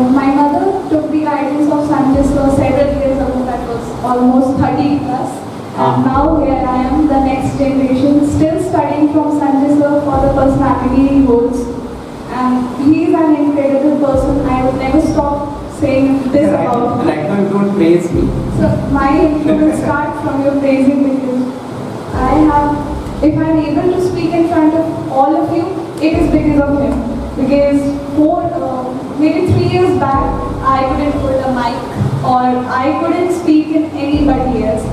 My mother took the guidance of Sanjay Sir several years ago, that was almost 30 plus. And now here I am, the next generation, still studying from Sanjay Sir for the personality he holds. And he is an incredible person. I would never stop saying this about him. Right now you don't praise me. So my intro will start from your praising because if I'm able to speak in front of all of you, it is because of him. Because maybe 3 years back, I couldn't hold a mic or I couldn't speak in anybody else.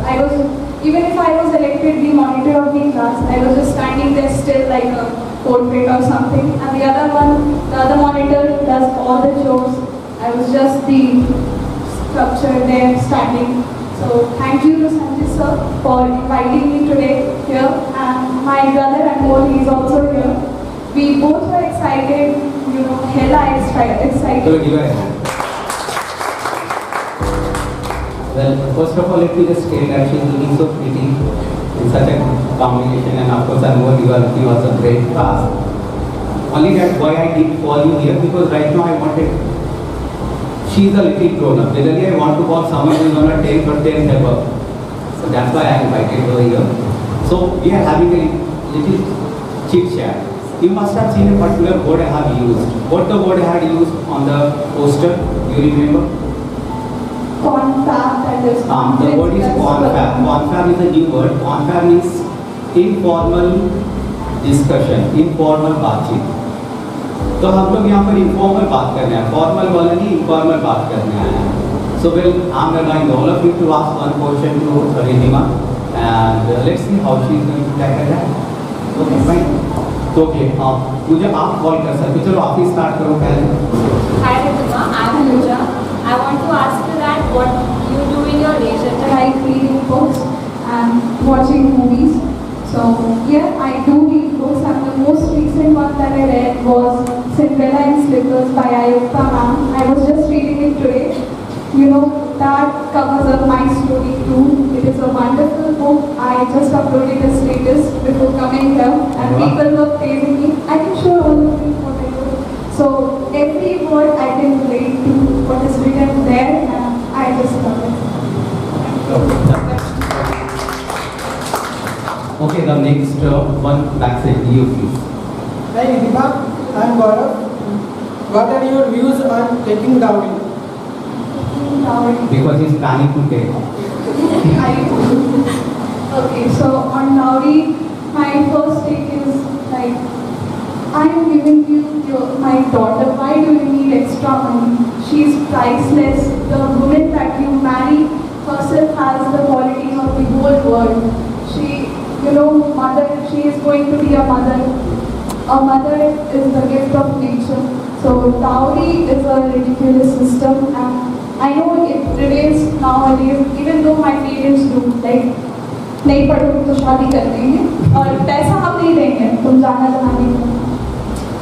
Even if I was elected the monitor of the class, I was just standing there still like a portrait or something. And the other monitor does all the jokes. I was just the sculpture there standing. So thank you to Sanjay Sir for inviting me today here. And my brother Anmol, he is also here. We both were excited, hella excited. So give a hand. Well, first of all, let me just say that she is looking so pretty in such a combination, and of course, Anmol, you are looking also great class. Only that why I did call you here, because right now I wanted. She is a little grown up. Generally, I want to call someone who is on a 10 or 10 above. So that's why I invited her here. So we are having a little chit chat. You must have seen a particular word I have used. What the word I had used on the poster? Do you remember? Confab, that is. The word is confab. Confab is a new word. Confab means informal discussion, informal बातचीत. तो हम लोग यहाँ पर informal बात करने हैं, formal वाला नहीं, informal बात करने आए हैं. So well, I'm allowing all of you to ask one question to Ridhima, and let's see how she is going to tackle that. Okay, fine. तो okay, मुझे आप कॉल कर सकते, चलो आप ही स्टार्ट करो पहले. Hi Ridhima, I'm Anuja. I want to ask you that what you do in your leisure time. Like reading books and watching movies. So yeah, I do read books, and the most recent one that I read was Cinderella in Slippers by Ayukta ma'am. I was just reading it today. That covers up my story too. It is a wonderful book. I just uploaded a status before coming here, and people were praising me. I can show all of you what I wrote. So every word I can relate to what is written there, and I just love it. Okay, the next one backside you please. Hi Ridhima, I am Gaurav. What are your views on taking dowry? Because he's planning to take. Okay, so on dowry, my first take is like, I am giving you my daughter. Why do you need extra money? She is priceless. The woman that you marry herself has the qualities of the whole world. She, mother. She is going to be a mother. A mother is the gift of nature. So dowry is a ridiculous system, and I know it prevails nowadays, even though my parents do, like, नहीं पढ़ोगे तो शादी कर देंगे और पैसा हम नहीं देंगे, तुम जाना जमाने में.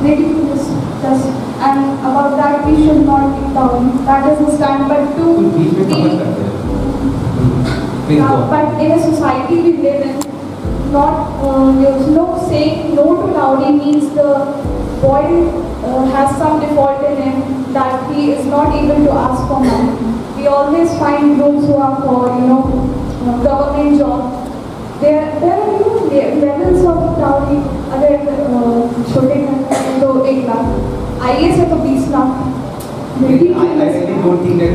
Ridiculous, just, and about that we should not take dowry. That is the stand. But but in a society we live in, saying no to dowry means the boy has some default in him that he is not able to ask for money. We always find those who are for government job. There are levels of dowry. अगर छोटे घर तो 1 lakh, IAS है तो 20 lakh. I really don't think that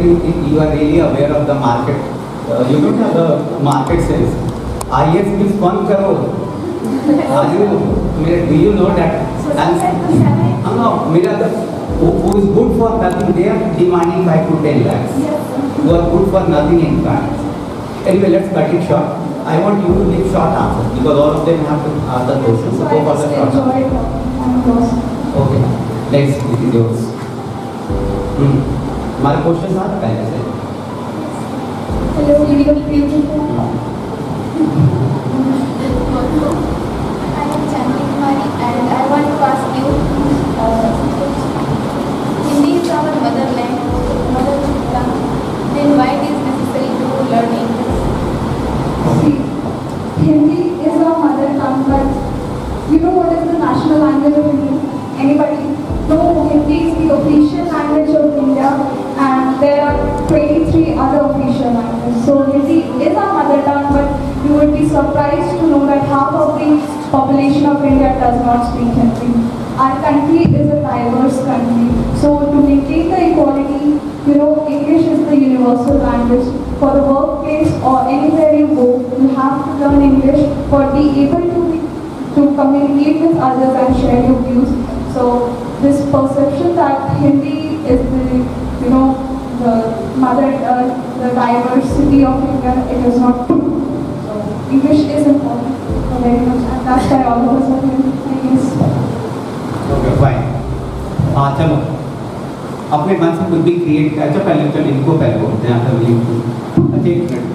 you are really aware of the market. You don't have the market sense. IAS means 1 crore. Do you know that? Who is good for nothing, they are demanding 5 to 10 lakhs. Who are good for nothing in fact. Anyway, let's cut it short. I want you to give short answers because all of them have to ask the questions. So go for the short answer. Okay, next, it is yours. My questions are पहले से. Hello, beautiful. I am Chandy Kumari and I want to ask you, Hindi is our mother tongue, then why it is necessary to learn English? See, Hindi is our mother tongue, but you know what is the national language of India? Anybody? No, Hindi is the official language of India. surprised to know that half of the population of India does not speak Hindi. Our country is a diverse country. So to maintain the equality, English is the universal language. For the workplace or anywhere you go, you have to learn English for be able to communicate with others and share your views. So this perception that Hindi is the mother, the diversity of India, it is not true. So English is important very much, and that's why all of us are here. I guess. Okay fine हाँ चलो अपने मन से कुछ भी create कर पहले चलो इनको पहले बोलते हैं फिर लिंक अच्छा एक minute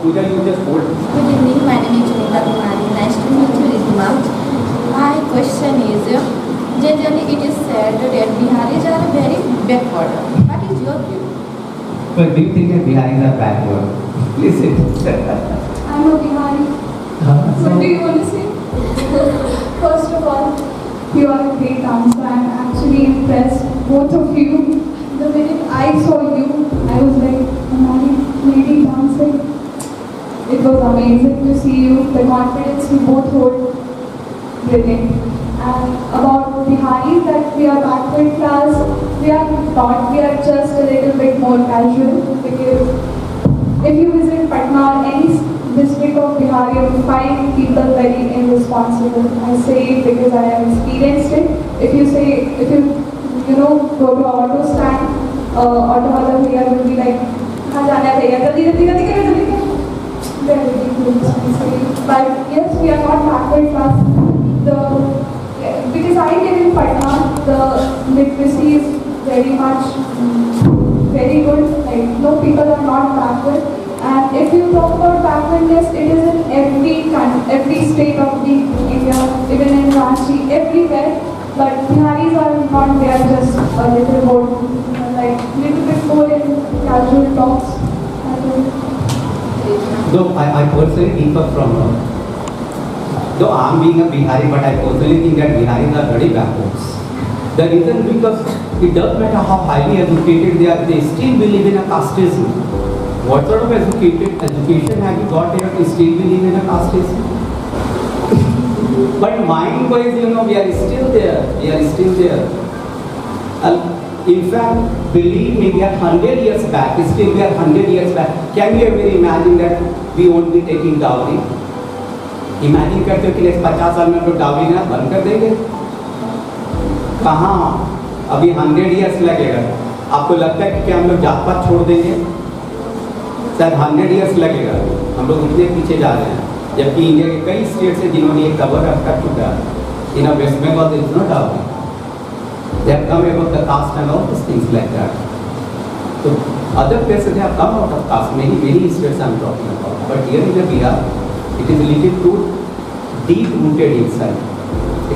Puja you just hold Good evening, my name is Sunita Kumari. Nice to meet you, Ridhima. My question is, generally it is said that Biharis are very backward. What is your view? But do you think that Biharis are backward? Please sit. I'm a Bihari. What do you want to say? First of all, you are a great dancer. I'm actually impressed, both of you. The minute I saw you, I was like, Amari, lady dancing. It was amazing to see you. The confidence you both hold, brilliant. And about Biharis, that we are backward class, we are not. We are just a little bit more casual, because if you visit Patna or any district of Bihar, you will find people very irresponsible. I say it because I have experienced it. If you go to auto stand, auto wala bhaiya will be like, "Kahan jana hai bhaiya? Jaldi jaldi karo." Very ridiculous, I say. But yes, we are not backward class. Because I live in Patna, the literacy is very much very good. Like, no, people are not backward. And if you talk about backwardness, it is in every state of the India, even in Ranchi, everywhere. But Biharis are not. They are just a little bit more in casual talks. Though I personally differ from her. Though I'm being a Bihari, but I personally think that Biharis are very backwards. The reason because it doesn't matter how highly educated they are, they still believe in a casteism. What sort of education have you got here to still believe in a casteism? But mind-wise, we are still there. We are still there. In fact, believe me, we are 100 years back. Still, we are 100 years back. Can you ever imagine that we won't be taking dowry? Imagine करते हो कि next 50 साल में तो dowry ना बंद कर देंगे? कहाँ? अभी 100 years लगेगा. आपको लगता है कि क्या हम लोग जात पात छोड़ देंगे? शायद 100 years लगेगा. हम लोग इतने पीछे जा रहे हैं. जबकि इंडिया के कई स्टेट से जिन्होंने ये कवर अप कर चुका है. In West Bengal there is no dowry. They have come about the caste and all these things like that. So other places they have come out of caste. Many states I am talking about. But here in the Bihar, it is a little too deep rooted inside.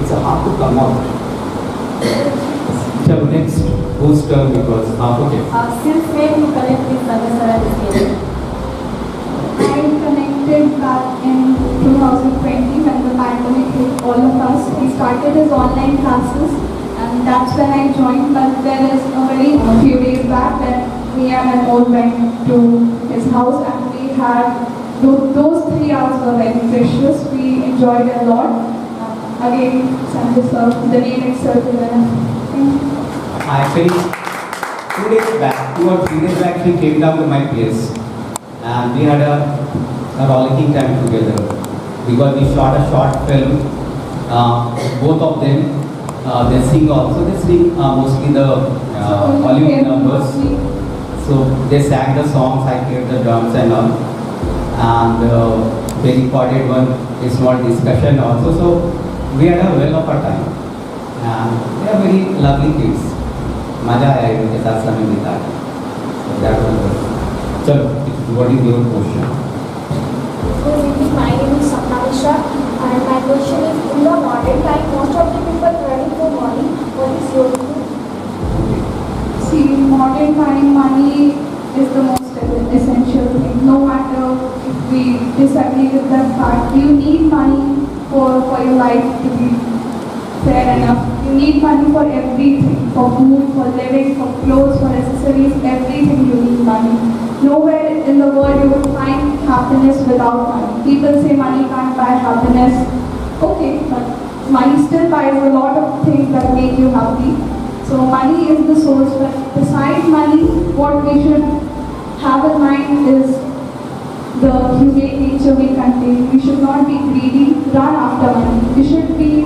It's hard to come out. So next, whose turn because okay. Since when you connect with Sagasara Disney? I connected back in 2020 when the pandemic hit all of us. He started his online classes, and that's when I joined. But there is a few days back when me and Anmol went to his house, and we had those 3 hours were very precious. We enjoyed a lot. Again, the name itself is enough. Actually, 2 days back, 2 or 3 days back, he came down to my place, and we had a rollicking time together because we shot a short film. Both of them, they sing also. They sing mostly the Hollywood numbers. So they sang the songs. I played the drums and all, and they recorded one small discussion also. So we had a well of a time, and they are very lovely kids. मजा आया इनके साथ समय बिता चलो what is your question? Good evening, my name is Sapna Mishra, and my question is, in the modern time, most of the people running for money. What is your view? See, modern time, money is the most essential thing. No matter if we disagree with that fact, you need money for your life to be fair enough. You need money for everything, for food, for living, for clothes, for accessories, everything you need money. Nowhere in the world you will find happiness happiness without money. People say money can't buy happiness. Okay, but money still buys a lot of things that make you happy. So money is the source, but besides money, what we should have in mind is the humane nature we contain. We should not be greedy, run after money. We should be,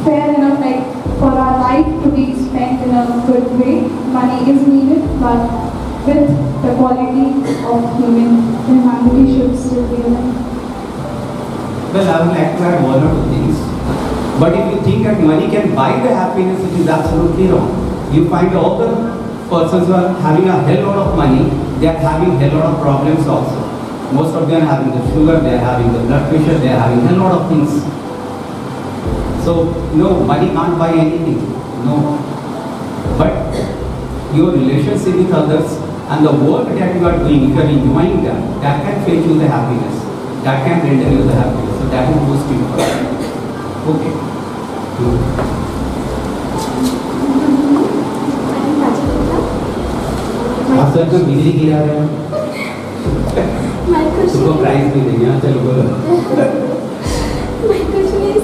fair enough, like for our life to be spent in a good way. Money is needed, but with the quality of humanity should still be alive. Well, I would like to add one or two things. But if you think that money can buy the happiness, it is absolutely wrong. You find all the persons who are having a hell lot of money, they are having hell lot of problems also. Most of them are having the sugar, they are having the blood pressure, they are having hell lot of things. So, no, money can't buy anything. No. But your relationship with others and the work that you are doing, if you are enjoying that, that can fetch you the happiness. That can render you the happiness. So that will boost you. Okay. आप sir को बिजली गिरा रहे हो My question उसको price भी देंगे हाँ चलो बोलो My question is,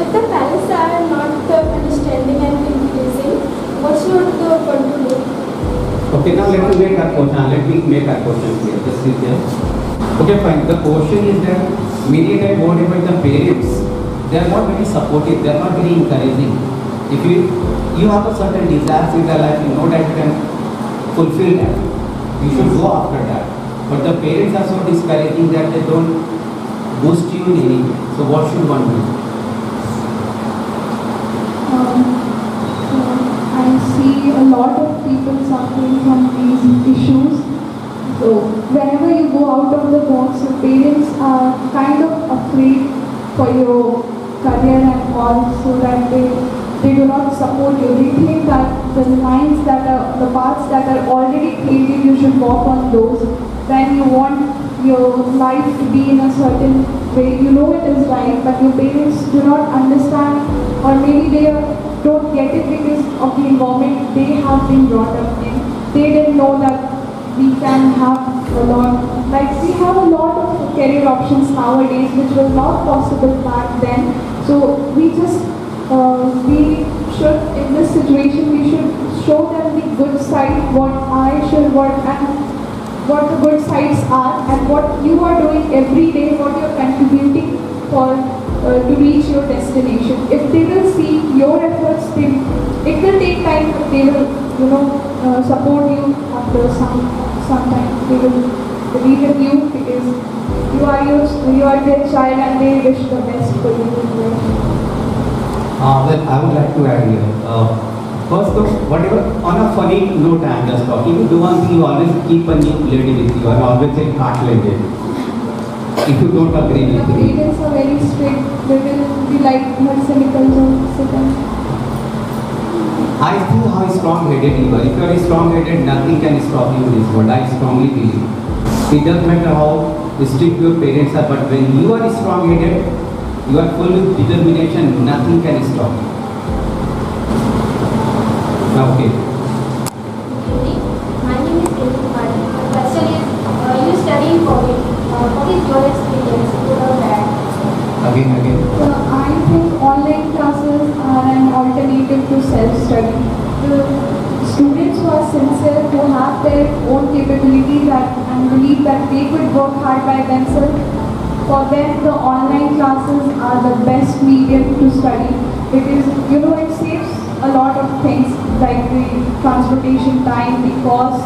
if the parents are not understanding and increasing, what should the one do? Okay, now let me make a question. Let me make a question here. Just sit there. Okay, fine. The question is that many times whatever the parents, they are not very supportive. They are not very encouraging. If you have a certain desires in their life, you know that you can fulfill that. You should go after that. But the parents are so discouraging that they don't boost you in any way. So what should one do? I see a lot of people suffering from these issues. So whenever you go out of the box, your parents are kind of afraid for your career and all, so that they do not support you. They think that the lines that are, the paths that are already created, you should walk on those. Then you want your life to be in a certain way. You know it is right, but your parents do not understand, or maybe they don't get it because of the environment they have been brought up in. They didn't know that we can have a lot, like we have a lot of career options nowadays which was not possible back then. So we just, we should, in this situation, we should show them the good side, what I should work and what the good sides are and what you are doing every day, what you are contributing for to reach your destination. If they will see your efforts, it will take time, but they will, support you after some time. They will believe in you because you are their child and they wish the best for you in life. Well, I would like to add here. First, whatever, on a funny note I am just talking, you do one thing, you always keep a new lady with you and always say, can't let it. If you don't agree with The me. parents are very strict. They will be like more cynical or cynical. I see how strong-headed you are. If you are strong-headed, nothing can stop you in this world. I strongly believe. It doesn't matter how strict your parents are, but when you are strong-headed, you are full with determination, nothing can stop you. Now, okay. My name is Kiran Kumari. My question is, you study in college. What is your experience? Good or bad? Again. I think online classes are an alternative to self-study. The students who are sincere, who have their own capabilities and believe that they could work hard by themselves, for them the online classes are the best medium to study because it saves a lot of things like the transportation time, the cost,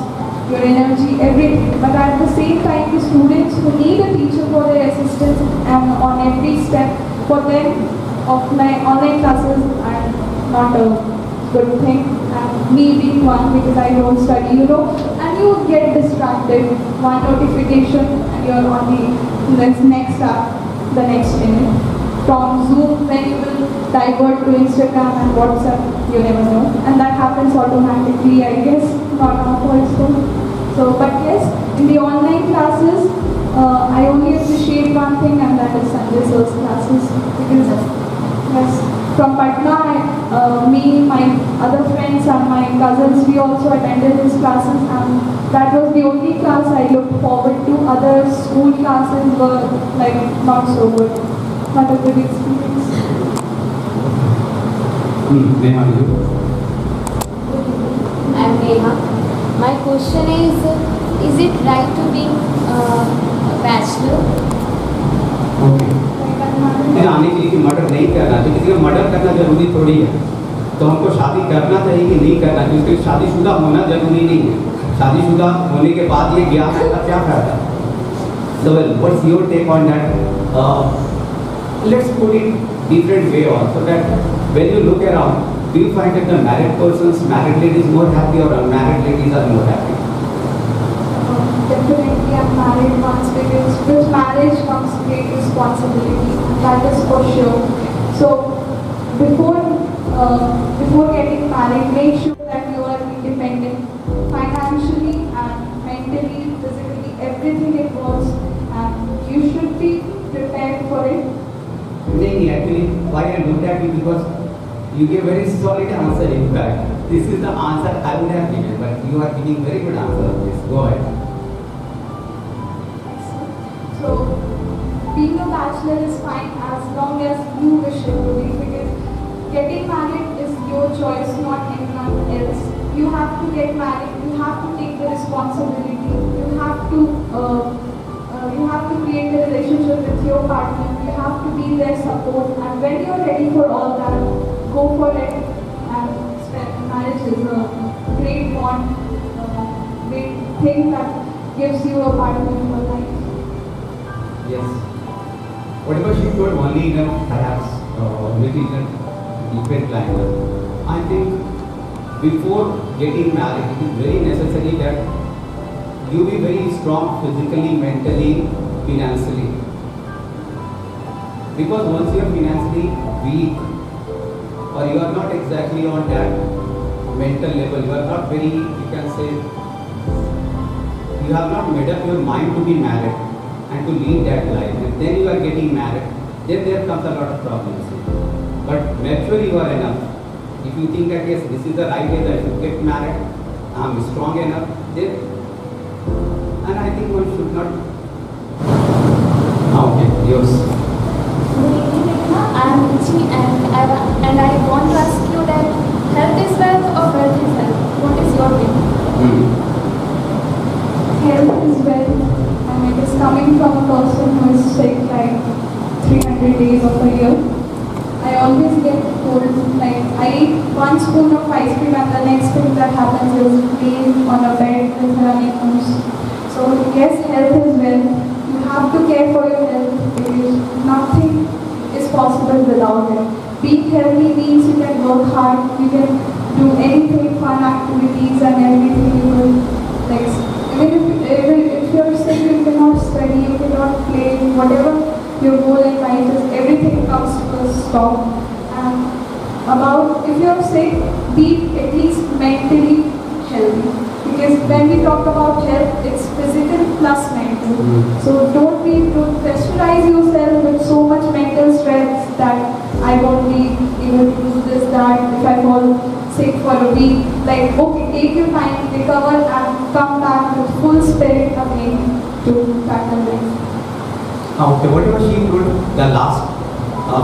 your energy, everything. But at the same time, the students who need a teacher for their assistance and on every step, for them, online classes are not a good thing. And me being one because I don't study, and you get distracted. One notification and you're on the next app, the next minute. From Zoom, then you will divert to Instagram and WhatsApp, you never know. And that happens automatically, I guess, not now also. So, but yes, in the online classes, I only appreciate one thing, and that is Sanjay Sir's classes. Because, yes, from Patna, me me, my other friends and my cousins, we also attended his classes, and that was the only class I looked forward to. Other school classes were like not so good, not a good experience. Neha, you? I'm Neha. My question is it right to be a bachelor? Okay फिर आने के लिए कि murder नहीं करना चाहिए, किसी का मर्डर करना जरूरी थोड़ी है, तो हमको शादी करना चाहिए कि नहीं करना चाहिए, उसके लिए शादीशुदा होना जरूरी नहीं है, शादीशुदा होने के बाद ये ज्ञान का क्या फायदा? So well, what's your take on that? Let's put it different way also, that when you look around, do you find that the married persons, married ladies more happy or unmarried ladies are more happy? Definitely I'm married once, because with marriage comes great responsibility, that is for sure. So before getting married, make sure that you are independent financially and mentally, physically, everything involves, and you should be prepared for it. नहीं, actually why I looked at you, because you gave very solid answer. In fact, this is the answer I would have given, but you are giving very good answer. Yes, go ahead. So, being a bachelor is fine as long as you wish it to be, because getting married is your choice, not anyone else. You have to get married, you have to take the responsibility, you have to create a relationship with your partner, you have to be their support, and when you're ready for all that, go for it. And marriage is a great bond, great thing that gives you a partner for life. Yes. Whatever she told only in a perhaps little different language. I think before getting married, it is very necessary that you be very strong physically, mentally, financially. Because once you are financially weak, or you are not exactly on that mental level, you are not very, you can say, you have not made up your mind to be married and to lead that life, and then you are getting married, then there comes a lot of problems. But naturally you are enough. If you think that yes, this is the right age, I should get married, I am strong enough, then, and I think one should not. Okay, yours. I am Ruchi, and I want to ask you that health is wealth or wealth is health? What is your view? Health is wealth, and it is coming from a person who is sick like 300 days of a year. I always get told, like, I eat one spoon of ice cream and the next thing that happens is laying on a bed with running nose. So yes, health is wealth. You have to care for your health, because nothing is possible without it. Being healthy means you can work hard, you can do anything, fun activities and everything you will. Like, even if you're sick, you cannot study, you cannot play, whatever your goal in life is, everything comes to a stop. And if you're sick, be at least mentally healthy. Because when we talk about health, it's physical plus mental. So don't pressurize yourself with so much mental stress that I won't be able to do this, that, if I fall sick for a week. Like, okay, take your time, recover and come back with full spirit again to tackle life. Okay, whatever she told, the last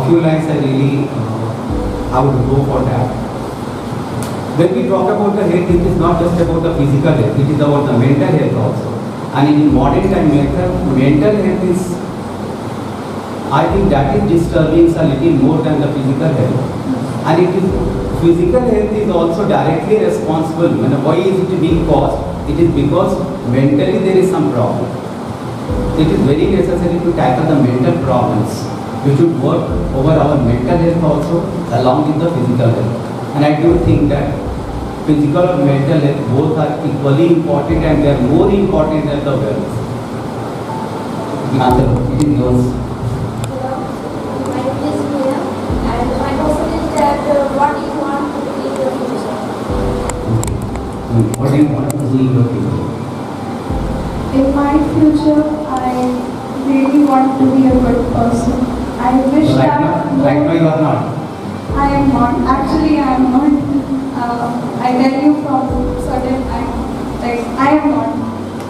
few lines I really, I would go for that. When we talk about the health, it is not just about the physical health, it is about the mental health also. And in modern time, mental health is, I think that is disturbing a little more than the physical health. And it is, physical health is also directly responsible. Why is it being caused? It is because mentally there is some problem. It is very necessary to tackle the mental problems. We should work over our mental health also along with the physical health. And I do think that physical and mental health both are equally important, and they are more important than the wealth. Nathan, it is yours. My name is Mia, and my question is that what do you want to be in your future? What do you want to see in your future? In my future, I really want to be a good person. I wish So that right now you are not. I am not. Actually, I am not. I tell you from certain time, like I am not.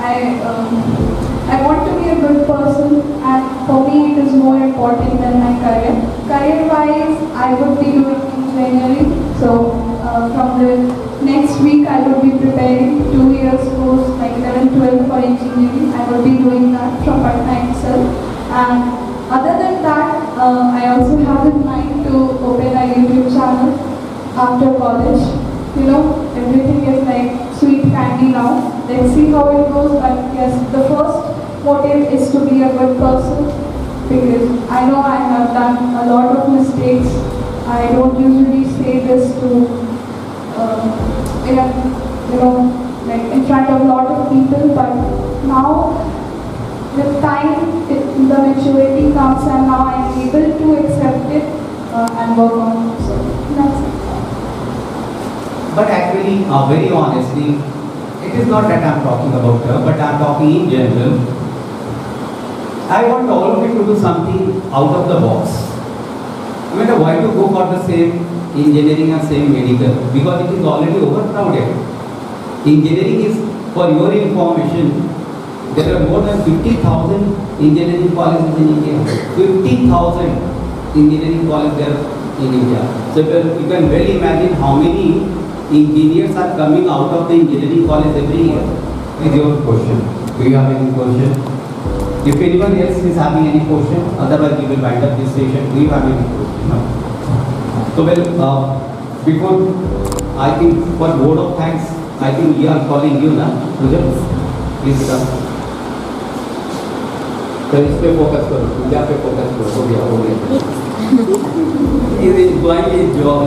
I want to be a good person, and for me it is more important than my career. Career-wise, I would be doing engineering. So from the next week, I would be preparing 2 years course, like 11, 12 for engineering. I would be doing that from Patna itself. And other than that, I also have in mind to open a YouTube channel after college. You know, everything is like sweet candy now. Let's see how it goes. But yes, the first motive is to be a good person, because I know I have done a lot of mistakes. I don't usually say this to, like in front of a lot of people, but now with time, the maturity comes, and now I am able to accept it and work on it. So that's it. But actually, very honestly, it is not that I'm talking about her, but I'm talking in general. I want all of you to do something out of the box. No matter why to go for the same engineering and same medical, because it is already overcrowded. Engineering is, for your information, there are more than 50,000 engineering colleges in India. 50,000 engineering colleges there in India. So you can well imagine how many engineers are coming out of the engineering college every year. Is your question? Do you have any question? If anyone else is having any question, otherwise we will wind up this session. Do you have any question? No. So before, I think for word of thanks, I think we are calling you now. Please come. तो इस पे focus करो, पूजा पे focus करो, हो गया is enjoying his job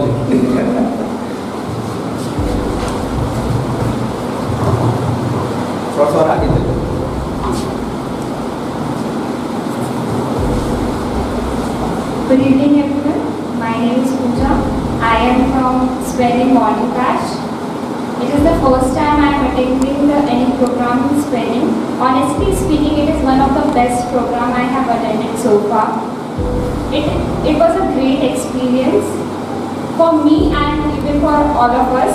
थोड़ा आगे चलो Good evening everyone, my name is Pooja. I am from Spelling Morning Batch. It is the first time I am attending any program in spelling. Honestly speaking, it is one of the best program I have attended so far. It was a great experience for me and even for all of us.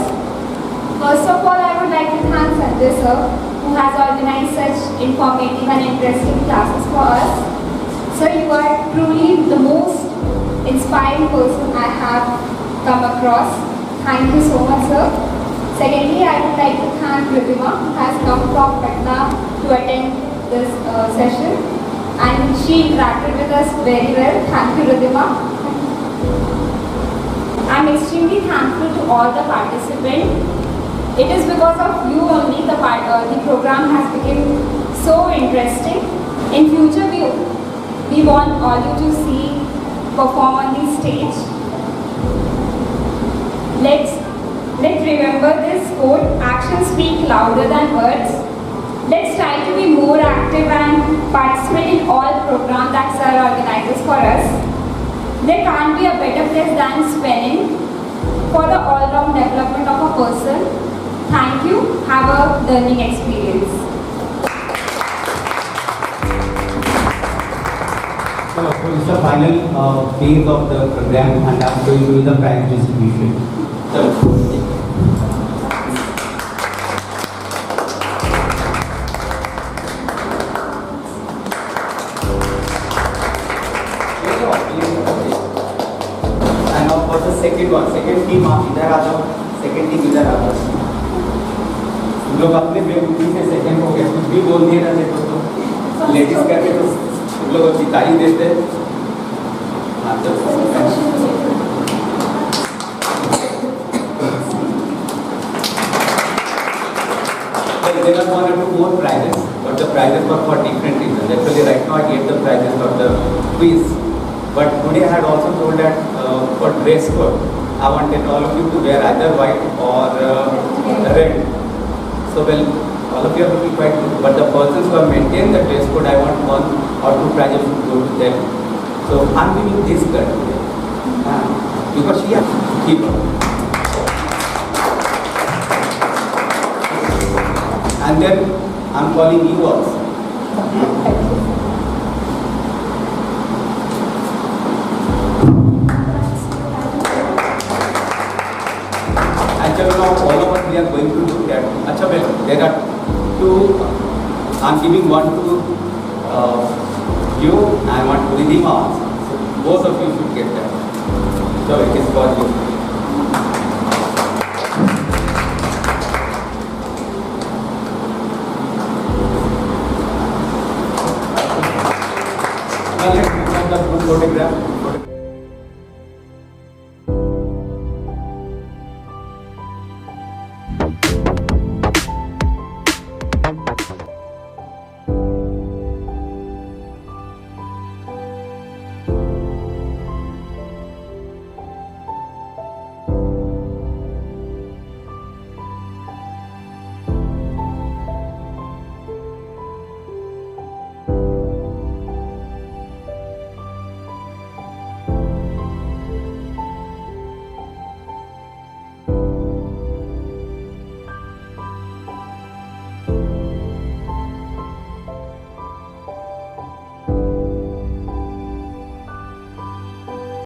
First of all, I would like to thank Sanjay sir, who has organized such informative and interesting classes for us. Sir, you are truly the most inspiring person I have come across. Thank you so much, sir. Secondly, I would like to thank Ridhima, who has come from Patna to attend this session, and she interacted with us very well. Thank you, Ridhima. I am extremely thankful to all the participants. It is because of you only the program has become so interesting. In future, we want all you to see perform on the stage. Let's remember this quote, actions speak louder than words. Let's try to be more active and participate in all programs that Sir organizes for us. There can't be a better place than spelling for the all-round development of a person. Thank you. Have a learning experience. So it's the final phase of the program, and I'm going to do the prize distribution. So, and now for the second team आप इधर आ जाओ, second team इधर आ जाओ. लोग अपने बेवकूफ़ी से second हो गए, कुछ भी बोल दिए ना देखो तो लेडीज करके तो लोग सिताई देते हैं. There are 1 or 2 more prizes, but the prizes were for different reasons. Actually, right now I gave the prizes for the quiz, but today I had also told that for dress code, I wanted all of you to wear either white or red. So all of you are looking quite good, but the persons who have maintained the dress code, I want 1 or 2 prizes to go to them. So I'm giving this girl today, because she has to keep up. And then I'm calling you also. that. Acha, well, there are two. I'm giving one to you and one to Ridhima. So both of you should get that. So it is for you. Now let's become the group photograph.